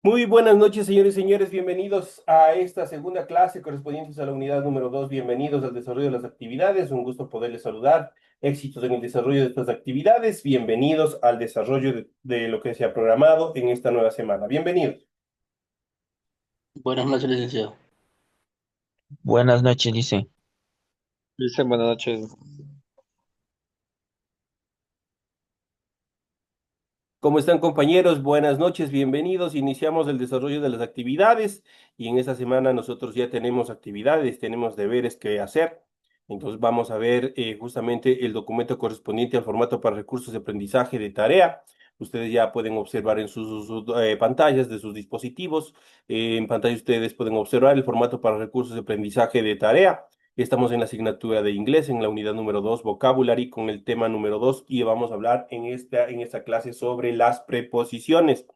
Muy buenas noches, señores y señores. Bienvenidos a esta segunda clase correspondientes a la unidad número 2. Bienvenidos al desarrollo de las actividades. Un gusto poderles saludar. Éxitos en el desarrollo de estas actividades. Bienvenidos al desarrollo de lo que se ha programado en esta nueva semana. Bienvenidos. Buenas noches, licenciado. Buenas noches, dice. Dicen buenas noches. ¿Cómo están, compañeros? Buenas noches, bienvenidos. Iniciamos el desarrollo de las actividades y en esta semana nosotros ya tenemos actividades, tenemos deberes que hacer. Entonces vamos a ver justamente el documento correspondiente al formato para recursos de aprendizaje de tarea. Ustedes ya pueden observar en sus pantallas de sus dispositivos. En pantalla ustedes pueden observar el formato para recursos de aprendizaje de tarea. Estamos en la asignatura de inglés, en la unidad número 2, vocabulary, con el tema número 2 y vamos a hablar en esta clase sobre las preposiciones.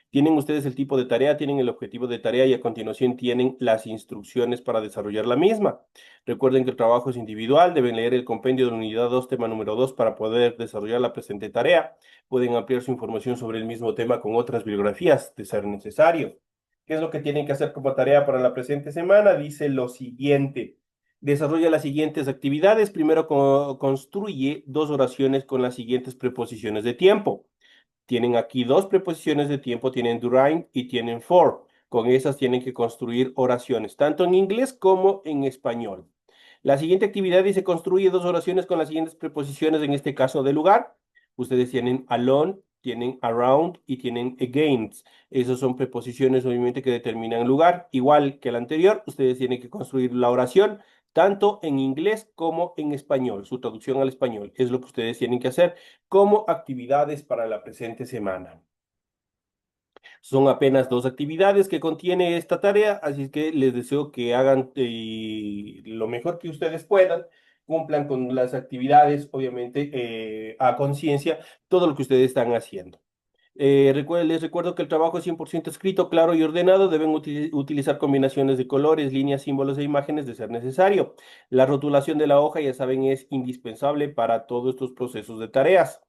Tienen ustedes el tipo de tarea, tienen el objetivo de tarea y a continuación tienen las instrucciones para desarrollar la misma. Recuerden que el trabajo es individual, deben leer el compendio de la unidad 2, tema número 2, para poder desarrollar la presente tarea. Pueden ampliar su información sobre el mismo tema con otras bibliografías, de ser necesario. ¿Qué es lo que tienen que hacer como tarea para la presente semana? Dice lo siguiente. Desarrolla las siguientes actividades. Primero, construye dos oraciones con las siguientes preposiciones de tiempo. Tienen aquí dos preposiciones de tiempo, tienen during y tienen for. Con esas tienen que construir oraciones, tanto en inglés como en español. La siguiente actividad dice construye dos oraciones con las siguientes preposiciones, en este caso de lugar. Ustedes tienen alone, tienen around y tienen against. Esas son preposiciones obviamente que determinan lugar. Igual que el anterior, ustedes tienen que construir la oración tanto en inglés como en español. Su traducción al español es lo que ustedes tienen que hacer como actividades para la presente semana. Son apenas dos actividades que contiene esta tarea, así es que les deseo que hagan lo mejor que ustedes puedan, cumplan con las actividades, obviamente, a conciencia, todo lo que ustedes están haciendo. Les recuerdo que el trabajo es 100% escrito, claro y ordenado. Deben utilizar combinaciones de colores, líneas, símbolos e imágenes de ser necesario. La rotulación de la hoja, ya saben, es indispensable para todos estos procesos de tareas.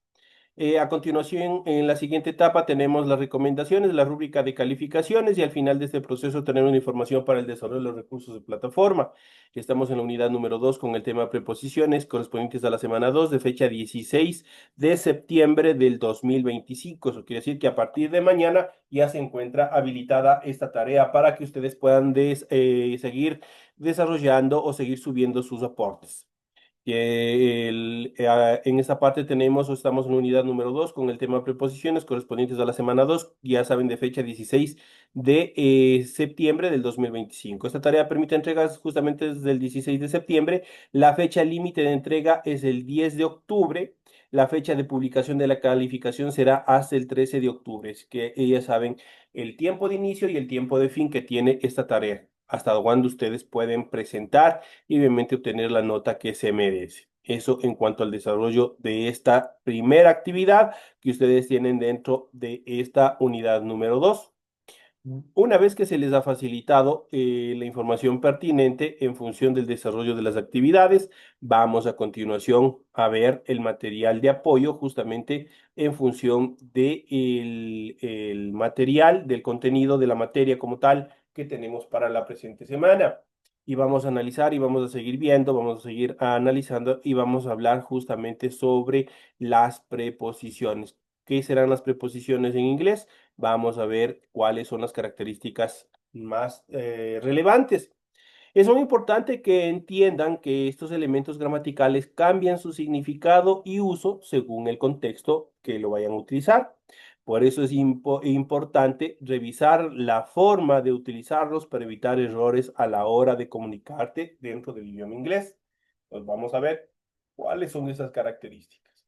A continuación, en la siguiente etapa tenemos las recomendaciones, la rúbrica de calificaciones y al final de este proceso tenemos una información para el desarrollo de los recursos de plataforma. Estamos en la unidad número 2 con el tema preposiciones correspondientes a la semana 2 de fecha 16 de septiembre del 2025. Eso quiere decir que a partir de mañana ya se encuentra habilitada esta tarea para que ustedes puedan seguir desarrollando o seguir subiendo sus aportes. En esta parte tenemos, o estamos en la unidad número 2 con el tema preposiciones correspondientes a la semana 2, ya saben, de fecha 16 de septiembre del 2025. Esta tarea permite entregas justamente desde el 16 de septiembre. La fecha límite de entrega es el 10 de octubre. La fecha de publicación de la calificación será hasta el 13 de octubre. Es que ya saben el tiempo de inicio y el tiempo de fin que tiene esta tarea, hasta cuándo ustedes pueden presentar y obviamente obtener la nota que se merece. Eso en cuanto al desarrollo de esta primera actividad que ustedes tienen dentro de esta unidad número 2. Una vez que se les ha facilitado la información pertinente en función del desarrollo de las actividades, vamos a continuación a ver el material de apoyo justamente en función del material, del contenido de la materia como tal que tenemos para la presente semana. Y vamos a analizar y vamos a seguir viendo, vamos a seguir analizando y vamos a hablar justamente sobre las preposiciones. ¿Qué serán las preposiciones en inglés? Vamos a ver cuáles son las características más relevantes. Es muy importante que entiendan que estos elementos gramaticales cambian su significado y uso según el contexto que lo vayan a utilizar. Por eso es importante revisar la forma de utilizarlos para evitar errores a la hora de comunicarte dentro del idioma inglés. Pues vamos a ver cuáles son esas características.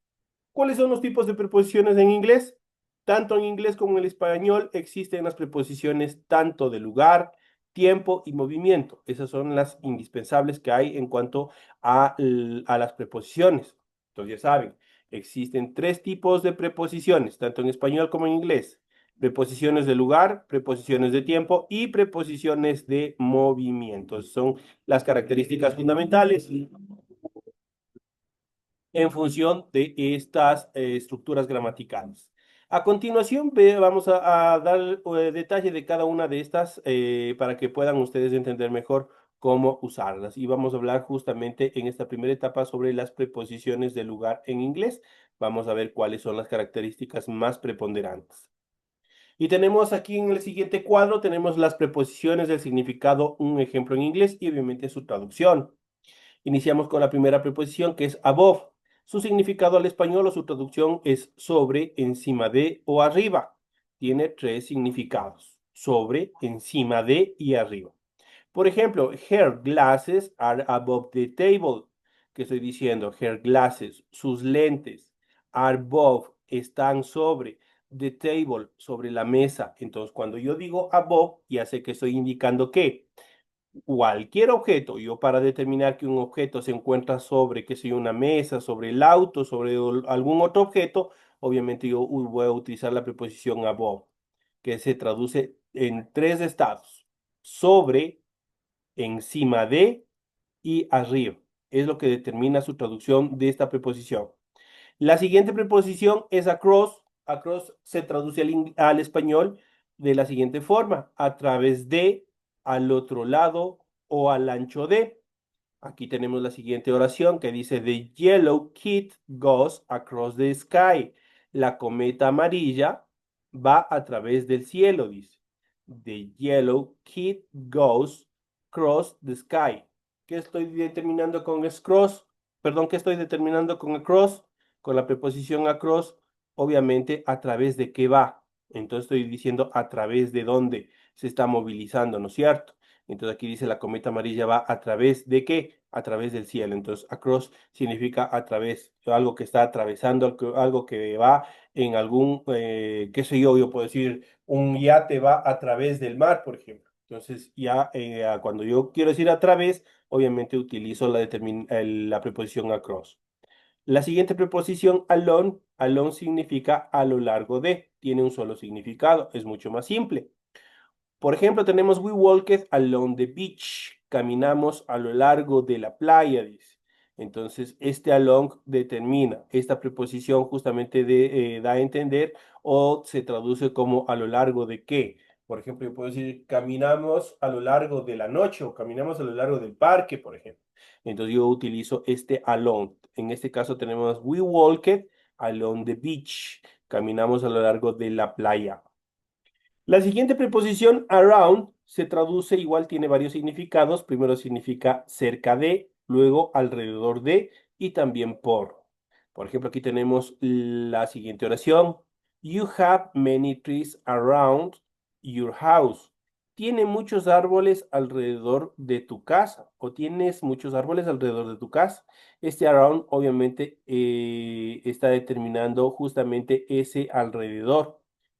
¿Cuáles son los tipos de preposiciones en inglés? Tanto en inglés como en el español existen las preposiciones tanto de lugar, tiempo y movimiento. Esas son las indispensables que hay en cuanto a las preposiciones. Entonces ya saben, existen tres tipos de preposiciones, tanto en español como en inglés. Preposiciones de lugar, preposiciones de tiempo y preposiciones de movimiento. Son las características fundamentales en función de estas estructuras gramaticales. A continuación, vamos a dar detalle de cada una de estas para que puedan ustedes entender mejor cómo usarlas. Y vamos a hablar justamente en esta primera etapa sobre las preposiciones de lugar en inglés. Vamos a ver cuáles son las características más preponderantes. Y tenemos aquí en el siguiente cuadro, tenemos las preposiciones del significado, un ejemplo en inglés y obviamente su traducción. Iniciamos con la primera preposición que es above. Su significado al español o su traducción es sobre, encima de o arriba. Tiene tres significados: sobre, encima de y arriba. Por ejemplo, her glasses are above the table. ¿Qué estoy diciendo? Her glasses, sus lentes, are above, están sobre, the table, sobre la mesa. Entonces, cuando yo digo above, ya sé que estoy indicando que cualquier objeto, yo para determinar que un objeto se encuentra sobre, que sea una mesa, sobre el auto, sobre algún otro objeto, obviamente yo voy a utilizar la preposición above, que se traduce en tres estados: sobre, encima de y arriba. Es lo que determina su traducción de esta preposición. La siguiente preposición es across. Across se traduce al español de la siguiente forma: a través de, al otro lado o al ancho de. Aquí tenemos la siguiente oración que dice: The yellow kit goes across the sky. La cometa amarilla va a través del cielo, dice. The yellow kit goes across the sky. ¿Qué estoy determinando con cross? Perdón, ¿qué estoy determinando con across? Con la preposición across, obviamente, a través de qué va. Entonces estoy diciendo a través de dónde se está movilizando, ¿no es cierto? Entonces aquí dice: la cometa amarilla va a través de qué? A través del cielo. Entonces across significa a través, algo que está atravesando, algo que va en algún, qué sé yo puedo decir, un yate va a través del mar, por ejemplo. Entonces ya cuando yo quiero decir a través, obviamente utilizo la preposición across. La siguiente preposición along, along significa a lo largo de, tiene un solo significado, es mucho más simple. Por ejemplo, tenemos we walked along the beach. Caminamos a lo largo de la playa, dice. Entonces, este along determina, esta preposición justamente da a entender o se traduce como a lo largo de qué. Por ejemplo, yo puedo decir caminamos a lo largo de la noche o caminamos a lo largo del parque, por ejemplo. Entonces, yo utilizo este along. En este caso tenemos we walked along the beach. Caminamos a lo largo de la playa. La siguiente preposición, around, se traduce igual, tiene varios significados. Primero significa cerca de, luego alrededor de y también por. Por ejemplo, aquí tenemos la siguiente oración: You have many trees around your house. Tiene muchos árboles alrededor de tu casa o tienes muchos árboles alrededor de tu casa. Este around obviamente está determinando justamente ese alrededor.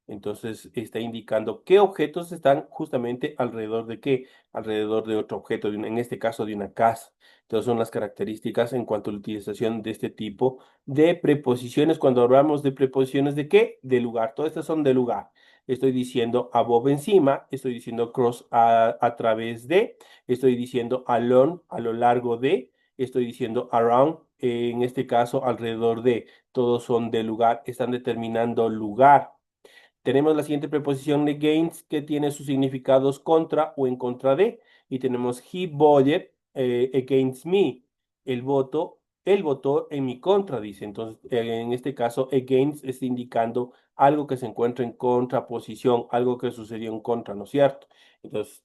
Entonces está indicando qué objetos están justamente alrededor de qué, alrededor de otro objeto, en este caso de una casa. Entonces son las características en cuanto a la utilización de este tipo de preposiciones. Cuando hablamos de preposiciones de qué, de lugar, todas estas son de lugar. Estoy diciendo above, encima, estoy diciendo cross, a través de, estoy diciendo along, a lo largo de, estoy diciendo around, en este caso alrededor de. Todos son de lugar, están determinando lugar. Tenemos la siguiente preposición de against, que tiene sus significados contra o en contra de. Y tenemos he voted against me. Él votó en mi contra, dice. Entonces, en este caso, against está indicando algo que se encuentra en contraposición, algo que sucedió en contra, ¿no es cierto? Entonces,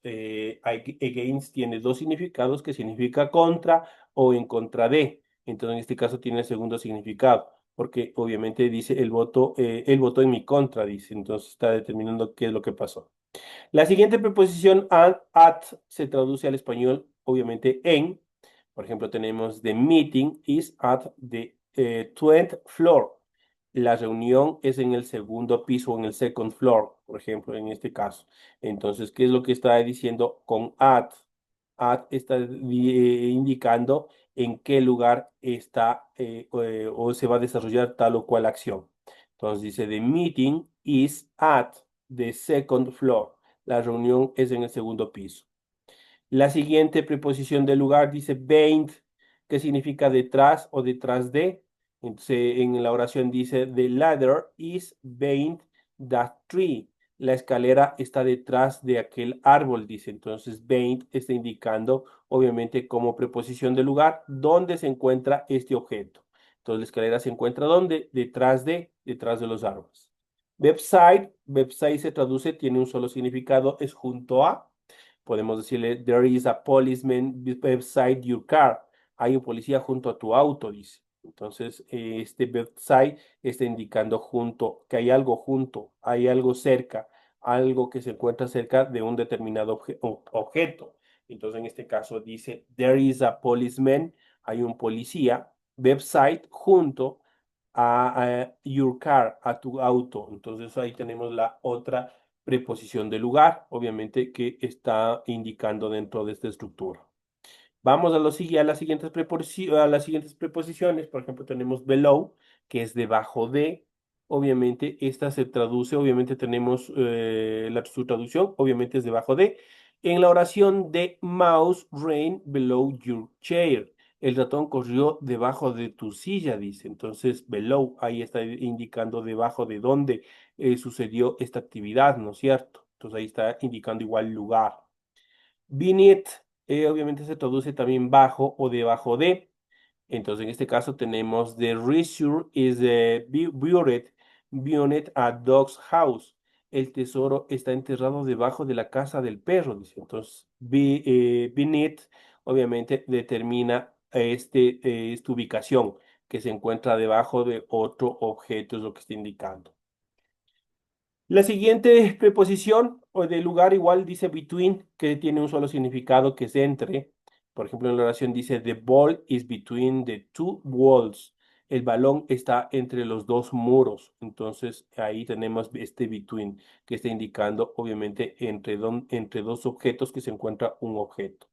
against tiene dos significados, que significa contra o en contra de. Entonces, en este caso tiene el segundo significado, porque obviamente dice él votó en mi contra, dice. Entonces está determinando qué es lo que pasó. La siguiente preposición at se traduce al español obviamente en. Por ejemplo, tenemos: the meeting is at the 20th floor. La reunión es en el segundo piso o en el second floor, por ejemplo, en este caso. Entonces, ¿qué es lo que está diciendo con at? At está indicando en qué lugar está o se va a desarrollar tal o cual acción. Entonces dice: the meeting is at the second floor. La reunión es en el segundo piso. La siguiente preposición del lugar dice behind, que significa detrás o detrás de. Entonces, en la oración dice, the ladder is behind that tree. La escalera está detrás de aquel árbol, dice. Entonces, behind está indicando, obviamente, como preposición de lugar, dónde se encuentra este objeto. Entonces, la escalera se encuentra ¿dónde? Detrás de los árboles. Website, website se traduce, tiene un solo significado, es junto a. Podemos decirle, there is a policeman beside your car. Hay un policía junto a tu auto, dice. Entonces, este beside está indicando junto, que hay algo junto, hay algo cerca, algo que se encuentra cerca de un determinado objeto. Entonces, en este caso dice, there is a policeman, hay un policía, website junto a your car, a tu auto. Entonces, ahí tenemos la otra preposición de lugar, obviamente que está indicando dentro de esta estructura. Vamos a las siguientes preposiciones. Por ejemplo, tenemos below, que es debajo de. Obviamente, esta se traduce, obviamente tenemos su traducción, obviamente es debajo de. En la oración de mouse ran below your chair. El ratón corrió debajo de tu silla, dice. Entonces, below, ahí está indicando debajo de dónde sucedió esta actividad, ¿no es cierto? Entonces, ahí está indicando igual lugar. Beneath, obviamente se traduce también bajo o debajo de. Entonces, en este caso tenemos the treasure is buried at dog's house. El tesoro está enterrado debajo de la casa del perro, dice. Entonces, beneath, obviamente, determina esta ubicación que se encuentra debajo de otro objeto, es lo que está indicando. La siguiente preposición o de lugar igual dice between, que tiene un solo significado que es entre. Por ejemplo, en la oración dice the ball is between the two walls. El balón está entre los dos muros. Entonces ahí tenemos este between que está indicando obviamente entre dos objetos que se encuentra un objeto.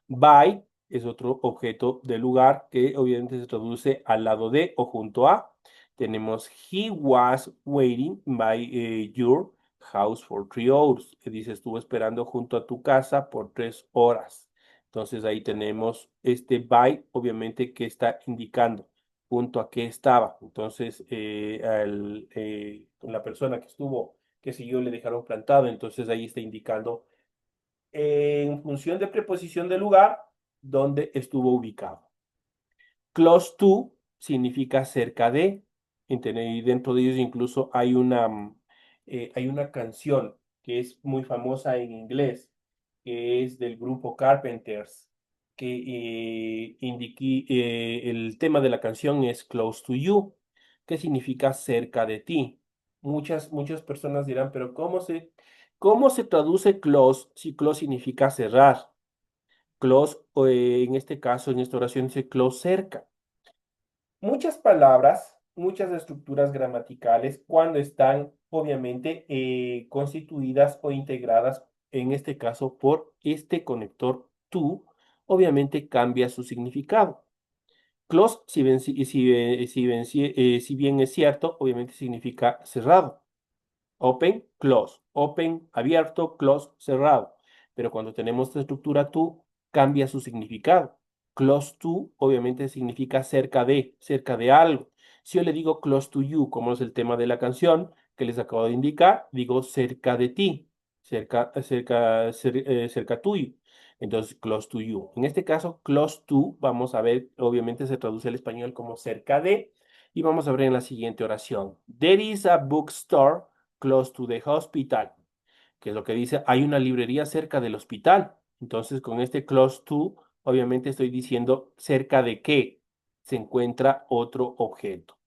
By es otro objeto de lugar que obviamente se traduce al lado de o junto a. Tenemos he was waiting by your house for 3 hours. Que dice, estuvo esperando junto a tu casa por 3 horas. Entonces ahí tenemos este by, obviamente que está indicando junto a qué estaba. Entonces la persona que estuvo, que siguió, le dejaron plantado. Entonces ahí está indicando en función de preposición de lugar donde estuvo ubicado. Close to significa cerca de, y dentro de ellos incluso hay una canción que es muy famosa en inglés, que es del grupo Carpenters, que el tema de la canción es Close to You, que significa cerca de ti. Muchas personas dirán, pero ¿cómo se traduce close si close significa cerrar? Close, en este caso, en esta oración dice close cerca. Muchas palabras, muchas estructuras gramaticales, cuando están obviamente constituidas o integradas, en este caso, por este conector to, obviamente cambia su significado. Close, si bien es cierto, obviamente significa cerrado. Open, close. Open, abierto, close, cerrado. Pero cuando tenemos esta estructura to, cambia su significado. Close to, obviamente, significa cerca de algo. Si yo le digo close to you, como es el tema de la canción que les acabo de indicar, digo cerca de ti, cerca tuyo. Entonces, close to you. En este caso, close to, vamos a ver, obviamente se traduce al español como cerca de, y vamos a ver en la siguiente oración. There is a bookstore close to the hospital, que es lo que dice, hay una librería cerca del hospital. Entonces, con este close to, obviamente estoy diciendo cerca de qué se encuentra otro objeto.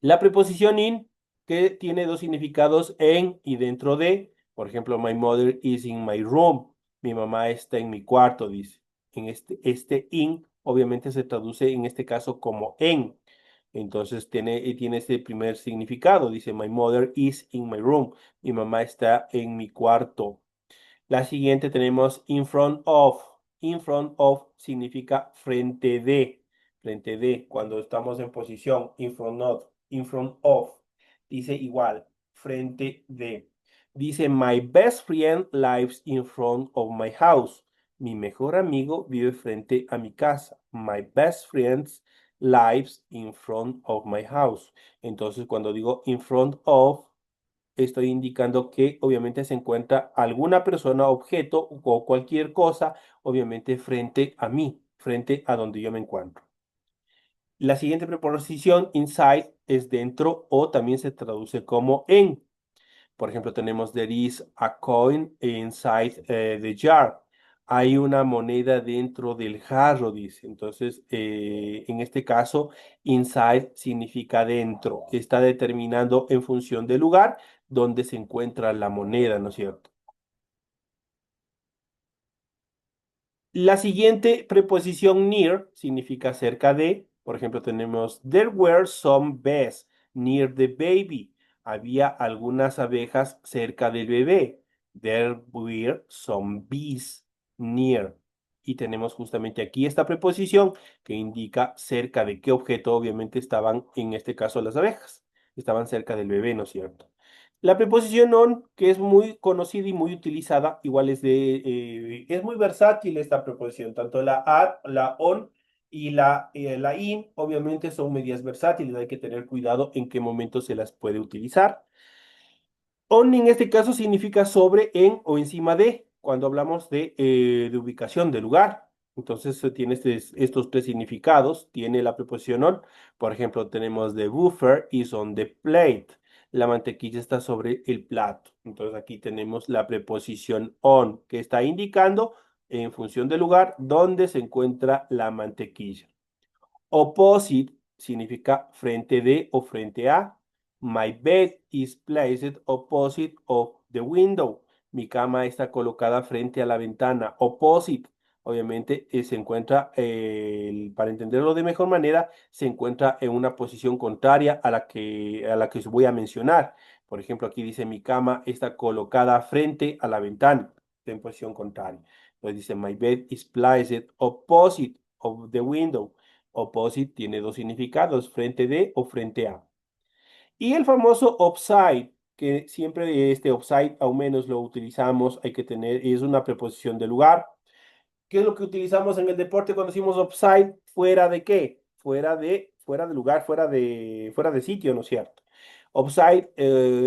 La preposición in, que tiene dos significados en y dentro de, por ejemplo, my mother is in my room. Mi mamá está en mi cuarto, dice. En este in, obviamente se traduce en este caso como en. Entonces tiene este primer significado. Dice, my mother is in my room. Mi mamá está en mi cuarto. La siguiente tenemos in front of. In front of significa frente de. Frente de, cuando estamos en posición. In front of. In front of. Dice igual, frente de. Dice, my best friend lives in front of my house. Mi mejor amigo vive frente a mi casa. My best friend lives in front of my house. Entonces, cuando digo in front of, estoy indicando que obviamente se encuentra alguna persona, objeto o cualquier cosa, obviamente frente a mí, frente a donde yo me encuentro. La siguiente preposición, inside, es dentro o también se traduce como en. Por ejemplo, tenemos there is a coin inside the jar. Hay una moneda dentro del jarro, dice. Entonces, en este caso, inside significa dentro. Está determinando en función del lugar donde se encuentra la moneda, ¿no es cierto? La siguiente preposición near significa cerca de. Por ejemplo, tenemos there were some bees near the baby. Había algunas abejas cerca del bebé. There were some bees near. Y tenemos justamente aquí esta preposición que indica cerca de qué objeto obviamente estaban, en este caso, las abejas. Estaban cerca del bebé, ¿no es cierto? La preposición on, que es muy conocida y muy utilizada, igual es muy versátil esta preposición, tanto la at, la on y la in, obviamente son medias versátiles, hay que tener cuidado en qué momento se las puede utilizar. On en este caso significa sobre, en o encima de, cuando hablamos de ubicación, de lugar. Entonces tiene estos tres significados. Tiene la preposición on. Por ejemplo, tenemos the buffer is on the plate. La mantequilla está sobre el plato. Entonces aquí tenemos la preposición on, que está indicando en función del lugar donde se encuentra la mantequilla. Opposite significa frente de o frente a. My bed is placed opposite of the window. Mi cama está colocada frente a la ventana. Opposite, obviamente, se encuentra, para entenderlo de mejor manera, se encuentra en una posición contraria a la que os voy a mencionar. Por ejemplo, aquí dice mi cama está colocada frente a la ventana, en posición contraria. Entonces dice my bed is placed opposite of the window. Opposite tiene dos significados, frente de o frente a. Y el famoso upside, que siempre este upside al menos lo utilizamos, hay que tener, es una preposición de lugar. ¿Qué es lo que utilizamos en el deporte cuando decimos upside? ¿Fuera de qué? Fuera de lugar, fuera de sitio, ¿no es cierto? Upside,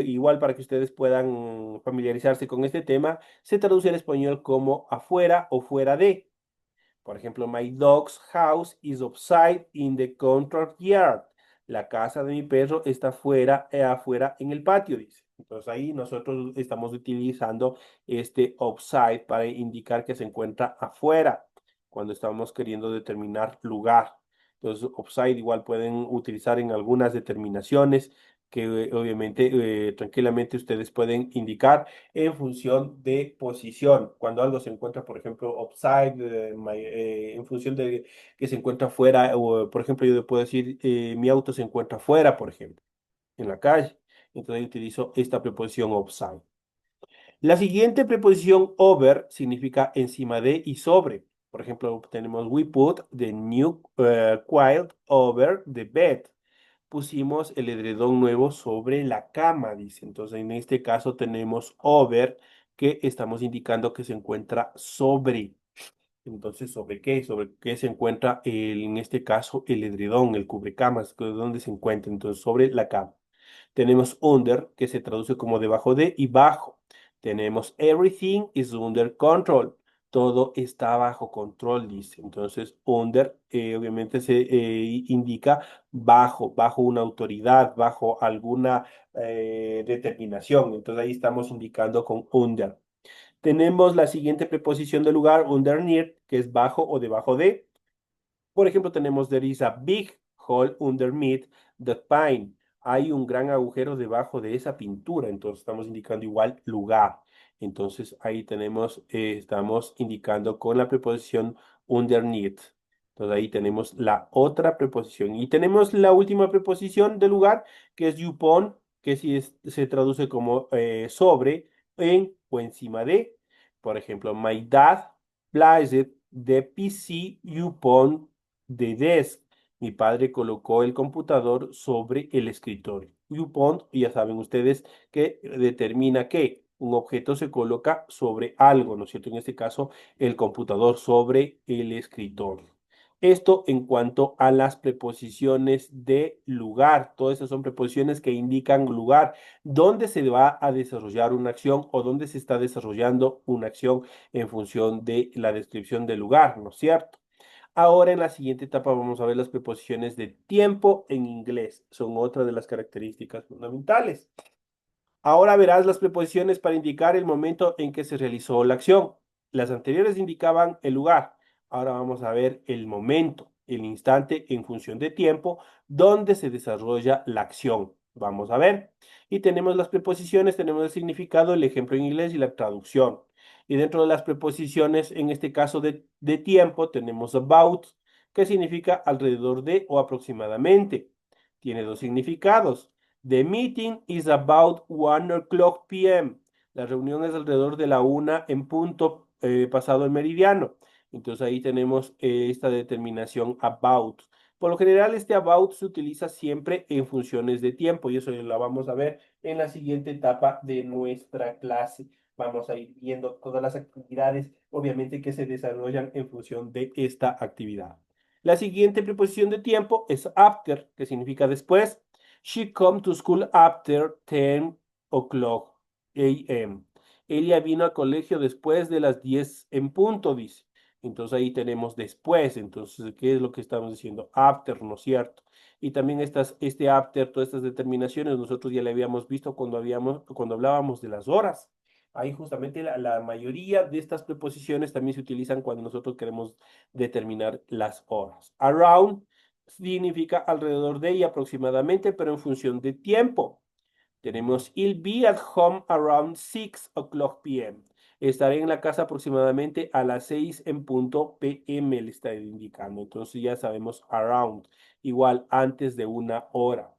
igual para que ustedes puedan familiarizarse con este tema, se traduce al español como afuera o fuera de. Por ejemplo, my dog's house is outside in the courtyard. La casa de mi perro está afuera en el patio, dice. Entonces ahí nosotros estamos utilizando este outside para indicar que se encuentra afuera cuando estamos queriendo determinar lugar. Entonces, outside igual pueden utilizar en algunas determinaciones que obviamente tranquilamente ustedes pueden indicar en función de posición. Cuando algo se encuentra, por ejemplo, upside, en función de que se encuentra fuera, o por ejemplo, yo puedo decir, mi auto se encuentra fuera, por ejemplo, en la calle. Entonces utilizo esta preposición upside. La siguiente preposición over significa encima de y sobre. Por ejemplo, tenemos we put the new quilt over the bed. Pusimos el edredón nuevo sobre la cama, dice. Entonces, en este caso tenemos over, que estamos indicando que se encuentra sobre. Entonces, ¿sobre qué? Sobre qué se encuentra en este caso el edredón, el cubrecamas, donde se encuentra. Entonces, sobre la cama. Tenemos under, que se traduce como debajo de y bajo. Tenemos everything is under control. Todo está bajo control, dice. Entonces, under obviamente se indica bajo una autoridad, bajo alguna determinación. Entonces, ahí estamos indicando con under. Tenemos la siguiente preposición de lugar, underneath, que es bajo o debajo de. Por ejemplo, tenemos there is a big hole underneath the pine. Hay un gran agujero debajo de esa pintura. Entonces estamos indicando igual lugar. Entonces ahí estamos indicando con la preposición underneath. Entonces ahí tenemos la otra preposición. Y tenemos la última preposición de lugar, que es upon, que se traduce como sobre, en o encima de. Por ejemplo, my dad placed the PC upon the desk. Mi padre colocó el computador sobre el escritorio. Upon, ya saben ustedes que determina que un objeto se coloca sobre algo, ¿no es cierto? En este caso, el computador sobre el escritorio. Esto en cuanto a las preposiciones de lugar. Todas esas son preposiciones que indican lugar, dónde se va a desarrollar una acción o dónde se está desarrollando una acción en función de la descripción del lugar, ¿no es cierto? Ahora en la siguiente etapa vamos a ver las preposiciones de tiempo en inglés. Son otra de las características fundamentales. Ahora verás las preposiciones para indicar el momento en que se realizó la acción. Las anteriores indicaban el lugar. Ahora vamos a ver el momento, el instante en función de tiempo, donde se desarrolla la acción. Vamos a ver. Y tenemos las preposiciones, tenemos el significado, el ejemplo en inglés y la traducción. Y dentro de las preposiciones, en este caso de tiempo, tenemos about, que significa alrededor de o aproximadamente. Tiene dos significados. The meeting is about 1 o'clock p.m. La reunión es alrededor de la 1 en punto pasado el meridiano. Entonces ahí tenemos esta determinación about. Por lo general este about se utiliza siempre en funciones de tiempo y eso la vamos a ver en la siguiente etapa de nuestra clase. Vamos a ir viendo todas las actividades, obviamente, que se desarrollan en función de esta actividad. La siguiente preposición de tiempo es after, que significa después. She come to school after 10 o'clock a.m. Ella vino al colegio después de las 10 en punto, dice. Entonces ahí tenemos después. Entonces, ¿qué es lo que estamos diciendo? After, ¿no es cierto? Y también este after, todas estas determinaciones, nosotros ya le habíamos visto cuando hablábamos de las horas. Ahí justamente la mayoría de estas preposiciones también se utilizan cuando nosotros queremos determinar las horas. Around significa alrededor de y aproximadamente, pero en función de tiempo. Tenemos I'll be at home around 6 o'clock p.m. Estaré en la casa aproximadamente a las 6 en punto p.m. le está indicando. Entonces ya sabemos around, igual antes de una hora.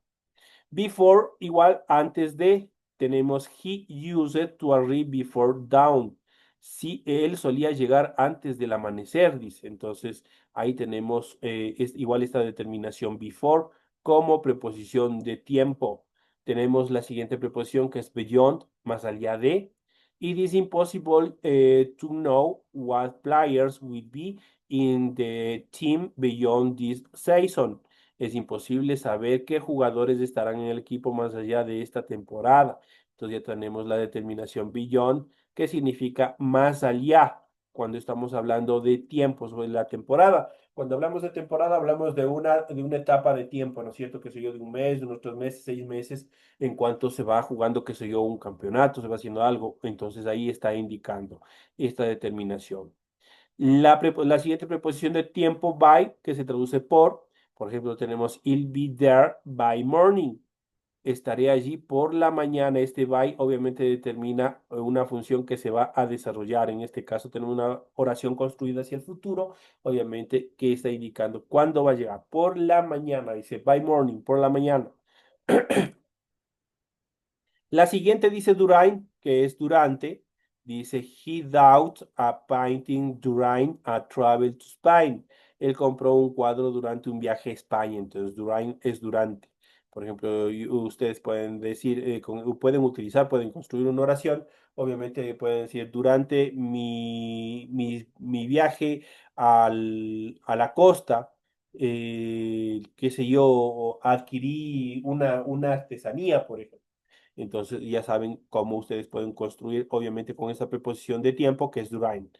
Before, igual antes de, tenemos he used to arrive before dawn. Si él solía llegar antes del amanecer, dice. Entonces, ahí tenemos igual esta determinación before como preposición de tiempo. Tenemos la siguiente preposición que es beyond, más allá de. It is impossible to know what players will be in the team beyond this season. Es imposible saber qué jugadores estarán en el equipo más allá de esta temporada. Entonces ya tenemos la determinación beyond, que significa más allá, cuando estamos hablando de tiempos o de la temporada. Cuando hablamos de temporada, hablamos de una etapa de tiempo, ¿no es cierto? Que sé yo, de un mes, de unos 3 meses, 6 meses, en cuanto se va jugando, que sé yo, un campeonato, se va haciendo algo. Entonces ahí está indicando esta determinación. La siguiente preposición de tiempo, by, que se traduce por ejemplo, tenemos I'll be there by morning. Estaré allí por la mañana. Este by obviamente determina una función que se va a desarrollar. En este caso tenemos una oración construida hacia el futuro, obviamente que está indicando cuándo va a llegar. Por la mañana, dice by morning, por la mañana. La siguiente dice during, que es durante. Dice, he bought a painting during a travel to Spain. Él compró un cuadro durante un viaje a España. Entonces, during es durante. Por ejemplo, ustedes pueden decir, pueden utilizar, pueden construir una oración. Obviamente pueden decir, durante mi viaje a la costa, qué sé yo, adquirí una artesanía, por ejemplo. Entonces ya saben cómo ustedes pueden construir, obviamente con esta preposición de tiempo que es during.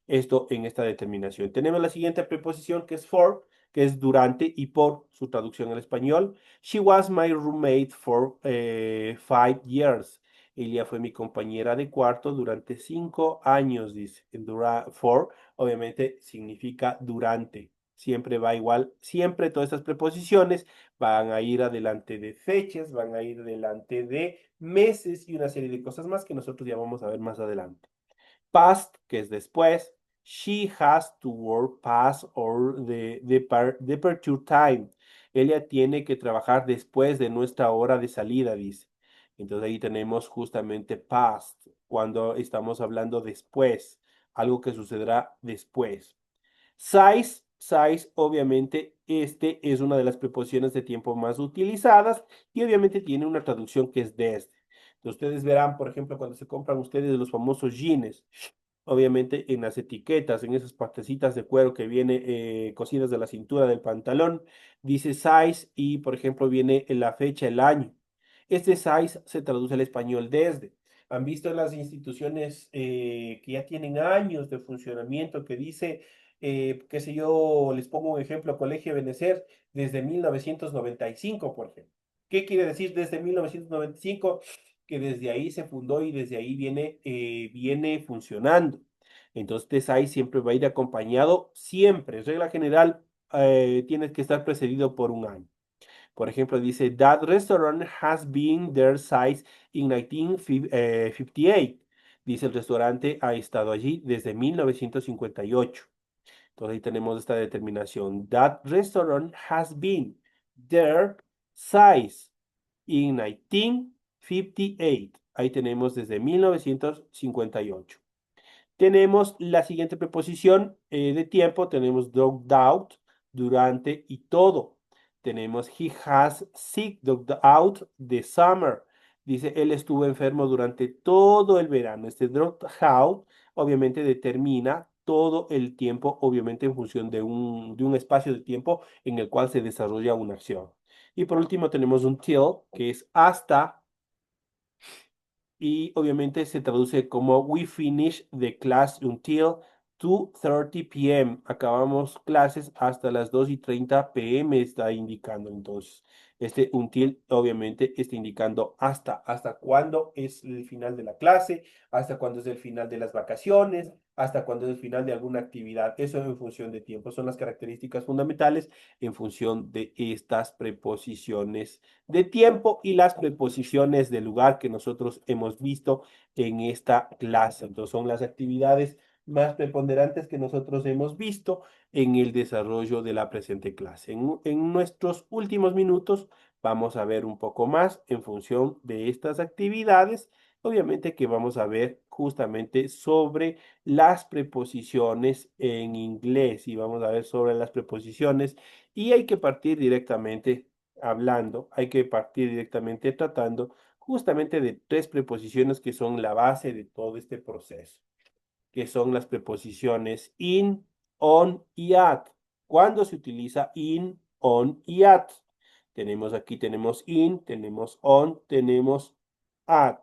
Esto en esta determinación. Tenemos la siguiente preposición que es for, que es durante y por su traducción al español. She was my roommate for 5 years. Ella fue mi compañera de cuarto durante 5 años, dice. For, obviamente, significa durante. Siempre va igual, siempre todas estas preposiciones van a ir adelante de fechas, van a ir adelante de meses y una serie de cosas más que nosotros ya vamos a ver más adelante. Past, que es después. She has to work past or the departure time. Ella tiene que trabajar después de nuestra hora de salida, dice. Entonces ahí tenemos justamente past, cuando estamos hablando después, algo que sucederá después. Size, obviamente, este es una de las preposiciones de tiempo más utilizadas y obviamente tiene una traducción que es desde. Entonces, ustedes verán, por ejemplo, cuando se compran ustedes los famosos jeans, obviamente en las etiquetas, en esas partecitas de cuero que viene cosidas de la cintura del pantalón, dice size y, por ejemplo, viene la fecha, el año. Este size se traduce al español desde. Han visto en las instituciones que ya tienen años de funcionamiento que dice, qué sé yo, les pongo un ejemplo, Colegio Benecer, desde 1995, por ejemplo. ¿Qué quiere decir desde 1995? Que desde ahí se fundó y desde ahí viene funcionando. Entonces ahí siempre va a ir acompañado, siempre, regla general, tienes que estar precedido por un año. Por ejemplo, dice, That restaurant has been there since in 1958. Dice, el restaurante ha estado allí desde 1958. Entonces ahí tenemos esta determinación. That restaurant has been there since in 1958. Ahí tenemos desde 1958. Tenemos la siguiente preposición de tiempo. Tenemos throughout, durante y todo. Tenemos he has sick throughout the summer. Dice, él estuvo enfermo durante todo el verano. Este throughout obviamente determina todo el tiempo, obviamente en función de un espacio de tiempo en el cual se desarrolla una acción. Y por último tenemos un till, que es hasta, y obviamente se traduce como We finish the class until 2:30 p.m. Acabamos clases hasta las 2:30 p.m. está indicando entonces. Este until obviamente está indicando hasta cuándo es el final de la clase, hasta cuándo es el final de las vacaciones, hasta cuándo es el final de alguna actividad. Eso en función de tiempo. Son las características fundamentales en función de estas preposiciones de tiempo y las preposiciones de lugar que nosotros hemos visto en esta clase. Entonces son las actividades más preponderantes que nosotros hemos visto en el desarrollo de la presente clase. En nuestros últimos minutos vamos a ver un poco más en función de estas actividades. Obviamente que vamos a ver justamente sobre las preposiciones en inglés y vamos a ver sobre las preposiciones y hay que partir directamente hablando, hay que partir directamente tratando justamente de tres preposiciones que son la base de todo este proceso, que son las preposiciones in, on y at. ¿Cuándo se utiliza in, on y at? Tenemos in, tenemos on, tenemos at.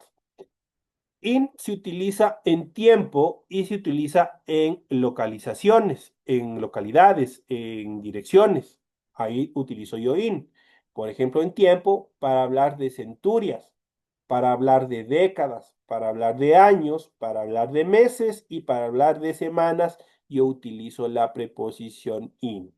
In se utiliza en tiempo y se utiliza en localizaciones, en localidades, en direcciones. Ahí utilizo yo in. Por ejemplo, en tiempo para hablar de centurias, para hablar de décadas, para hablar de años, para hablar de meses y para hablar de semanas, yo utilizo la preposición in.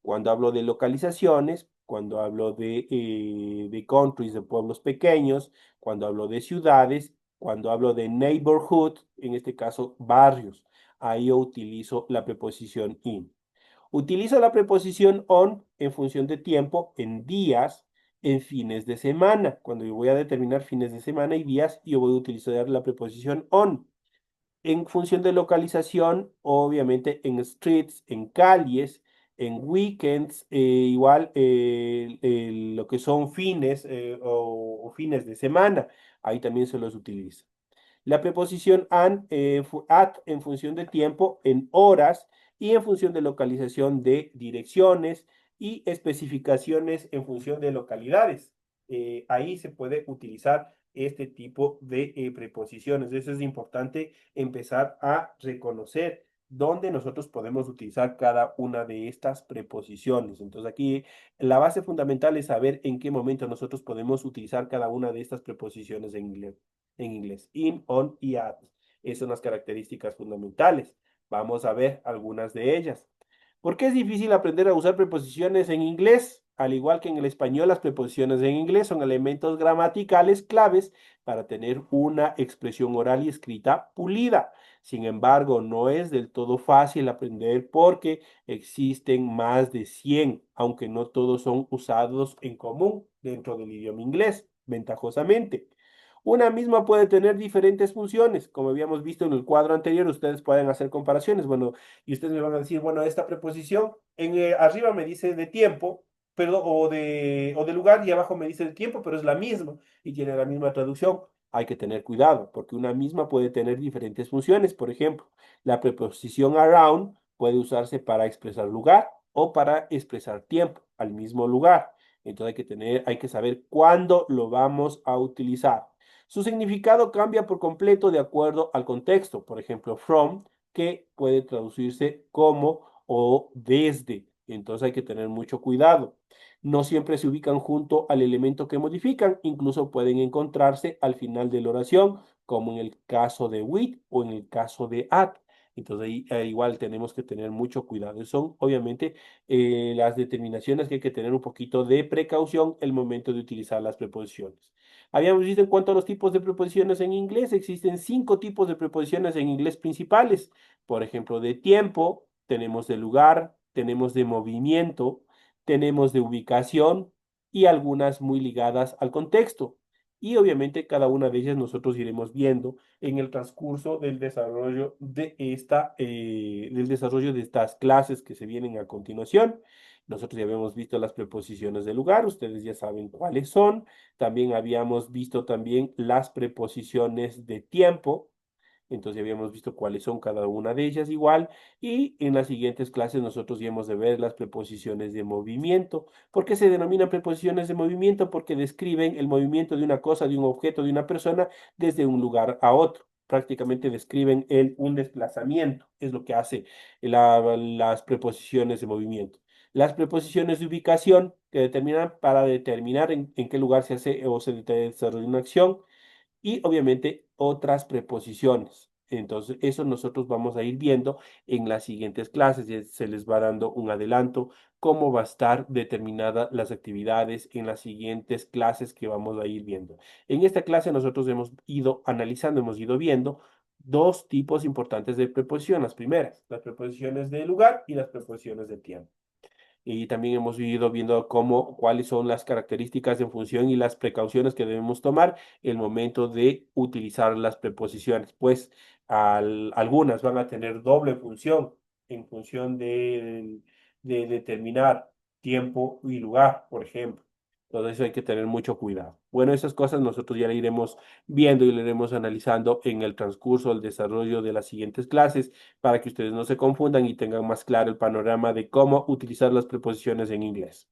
Cuando hablo de localizaciones, cuando hablo de countries, de pueblos pequeños, cuando hablo de ciudades, cuando hablo de neighborhood, en este caso barrios, ahí yo utilizo la preposición in. Utilizo la preposición on en función de tiempo, en días, en fines de semana. Cuando yo voy a determinar fines de semana y días, yo voy a utilizar la preposición on. En función de localización, obviamente en streets, en calles, en weekends, igual lo que son fines o fines de semana, ahí también se los utiliza. La preposición at en función de tiempo, en horas y en función de localización de direcciones y especificaciones en función de localidades. Ahí se puede utilizar este tipo de preposiciones. Eso es importante empezar a reconocer dónde nosotros podemos utilizar cada una de estas preposiciones. Entonces aquí la base fundamental es saber en qué momento nosotros podemos utilizar cada una de estas preposiciones en inglés, in, on y at. Esas son las características fundamentales. Vamos a ver algunas de ellas. ¿Por qué es difícil aprender a usar preposiciones en inglés? Al igual que en el español, las preposiciones en inglés son elementos gramaticales claves para tener una expresión oral y escrita pulida. Sin embargo, no es del todo fácil aprender porque existen más de 100, aunque no todos son usados en común dentro del idioma inglés, ventajosamente. Una misma puede tener diferentes funciones, como habíamos visto en el cuadro anterior, ustedes pueden hacer comparaciones, bueno, y ustedes me van a decir, bueno, esta preposición arriba me dice de tiempo, pero, o de lugar, y abajo me dice de tiempo, pero es la misma y tiene la misma traducción. hay que tener cuidado porque una misma puede tener diferentes funciones. Por ejemplo, la preposición around puede usarse para expresar lugar o para expresar tiempo al mismo lugar. Entonces hay que saber cuándo lo vamos a utilizar. Su significado cambia por completo de acuerdo al contexto. Por ejemplo, from, que puede traducirse como o desde. Entonces hay que tener mucho cuidado. No siempre se ubican junto al elemento que modifican, incluso pueden encontrarse al final de la oración, como en el caso de with o en el caso de at. Entonces ahí igual tenemos que tener mucho cuidado. Son obviamente las determinaciones que hay que tener un poquito de precaución el momento de utilizar las preposiciones. Habíamos visto en cuanto a los tipos de preposiciones en inglés, existen 5 tipos de preposiciones en inglés principales. Por ejemplo, de tiempo, tenemos de lugar, tenemos de movimiento, tenemos de ubicación y algunas muy ligadas al contexto. Y obviamente cada una de ellas nosotros iremos viendo en el transcurso del desarrollo de estas clases que se vienen a continuación. Nosotros ya habíamos visto las preposiciones de lugar, ustedes ya saben cuáles son. También habíamos visto también las preposiciones de tiempo. Entonces ya habíamos visto cuáles son cada una de ellas igual. Y en las siguientes clases nosotros ya hemos de ver las preposiciones de movimiento. ¿Por qué se denominan preposiciones de movimiento? Porque describen el movimiento de una cosa, de un objeto, de una persona desde un lugar a otro. Prácticamente describen un desplazamiento. Es lo que hace las preposiciones de movimiento. Las preposiciones de ubicación que determinan para determinar en qué lugar se hace o se desarrolla una acción y obviamente otras preposiciones. Entonces, eso nosotros vamos a ir viendo en las siguientes clases. Ya se les va dando un adelanto cómo va a estar determinada las actividades en las siguientes clases que vamos a ir viendo. En esta clase nosotros hemos ido analizando, hemos ido viendo 2 tipos importantes de preposición. Las primeras, las preposiciones de lugar y las preposiciones de tiempo. Y también hemos ido viendo cuáles son las características en función y las precauciones que debemos tomar en el momento de utilizar las preposiciones. Pues algunas van a tener doble función en función de determinar tiempo y lugar, por ejemplo. Todo eso hay que tener mucho cuidado. Bueno, esas cosas nosotros ya las iremos viendo y las iremos analizando en el transcurso del desarrollo de las siguientes clases para que ustedes no se confundan y tengan más claro el panorama de cómo utilizar las preposiciones en inglés.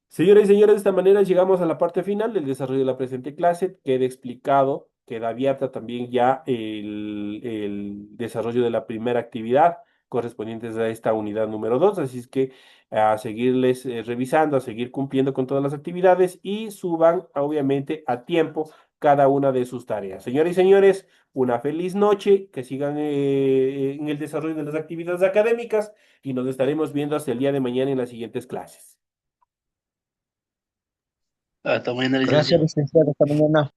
Señoras y señores, de esta manera llegamos a la parte final del desarrollo de la presente clase. Queda explicado, queda abierta también ya el desarrollo de la primera actividad correspondientes a esta unidad número 2. Así es que a seguirles revisando, a seguir cumpliendo con todas las actividades y suban obviamente a tiempo cada una de sus tareas. Señoras y señores, una feliz noche, que sigan en el desarrollo de las actividades académicas y nos estaremos viendo hasta el día de mañana en las siguientes clases. Hasta mañana, Gracias, licenciado. licenciado. Hasta mañana.